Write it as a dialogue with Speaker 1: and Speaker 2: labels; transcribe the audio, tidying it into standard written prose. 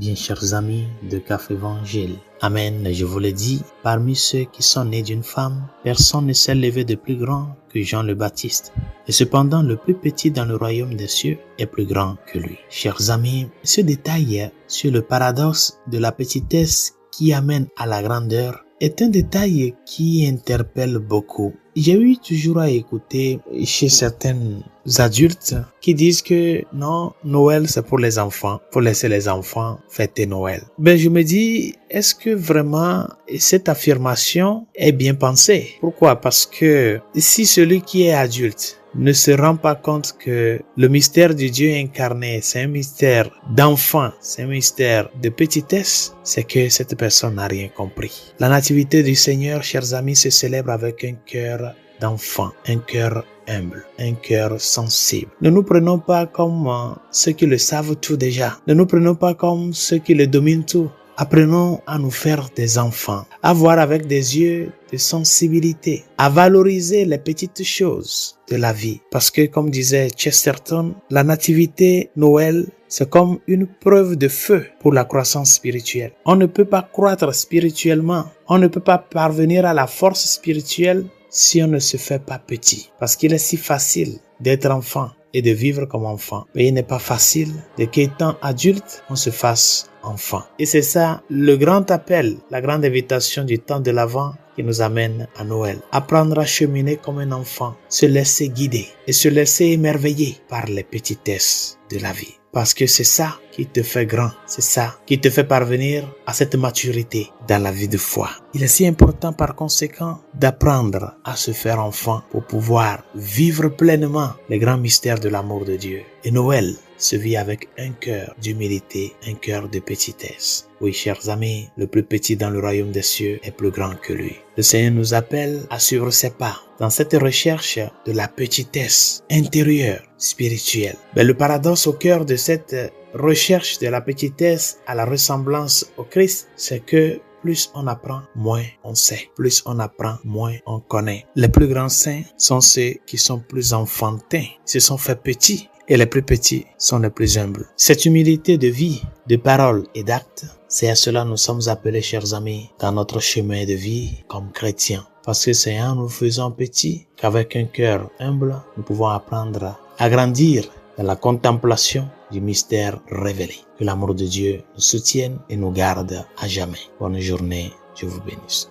Speaker 1: bien chers amis de Café Évangile. Amen, je vous le dis, parmi ceux qui sont nés d'une femme, personne ne s'est levé de plus grand que Jean le Baptiste. Et cependant, le plus petit dans le royaume des cieux est plus grand que lui. Chers amis, ce détail sur le paradoxe de la petitesse qui amène à la grandeur est un détail qui interpelle beaucoup. J'ai eu toujours à écouter chez certains adultes qui disent que non, Noël c'est pour les enfants, faut laisser les enfants fêter Noël. Je me dis, est-ce que vraiment cette affirmation est bien pensée? Pourquoi? Parce que si celui qui est adulte ne se rend pas compte que le mystère du Dieu incarné, c'est un mystère d'enfant, c'est un mystère de petitesse, c'est que cette personne n'a rien compris. La nativité du Seigneur, chers amis, se célèbre avec un cœur d'enfant, un cœur humble, un cœur sensible. Ne nous prenons pas comme ceux qui le savent tout déjà. Ne nous prenons pas comme ceux qui le dominent tout. Apprenons à nous faire des enfants, à voir avec des yeux de sensibilité, à valoriser les petites choses de la vie. Parce que, comme disait Chesterton, la nativité, Noël, c'est comme une preuve de feu pour la croissance spirituelle. On ne peut pas croître spirituellement, on ne peut pas parvenir à la force spirituelle si on ne se fait pas petit. Parce qu'il est si facile d'être enfant et de vivre comme enfant. Mais il n'est pas facile de qu'étant adulte, on se fasse enfant. Et c'est ça le grand appel, la grande invitation du temps de l'Avent qui nous amène à Noël. Apprendre à cheminer comme un enfant, se laisser guider et se laisser émerveiller par les petitesses de la vie. Parce que c'est ça qui te fait grand, c'est ça qui te fait parvenir à cette maturité dans la vie de foi. Il est si important par conséquent d'apprendre à se faire enfant pour pouvoir vivre pleinement les grands mystères de l'amour de Dieu. Et Noël se vit avec un cœur d'humilité, un cœur de petitesse. Oui, chers amis, le plus petit dans le royaume des cieux est plus grand que lui. Le Seigneur nous appelle à suivre ses pas dans cette recherche de la petitesse intérieure, spirituelle. Le paradoxe au cœur de cette recherche de la petitesse à la ressemblance au Christ, c'est que plus on apprend, moins on sait. Plus on apprend, moins on connaît. Les plus grands saints sont ceux qui sont plus enfantins, se sont faits petits. Et les plus petits sont les plus humbles. Cette humilité de vie, de parole et d'acte, c'est à cela nous sommes appelés, chers amis, dans notre chemin de vie comme chrétiens. Parce que c'est en nous faisant petits qu'avec un cœur humble, nous pouvons apprendre à grandir dans la contemplation du mystère révélé. Que l'amour de Dieu nous soutienne et nous garde à jamais. Bonne journée, je vous bénisse.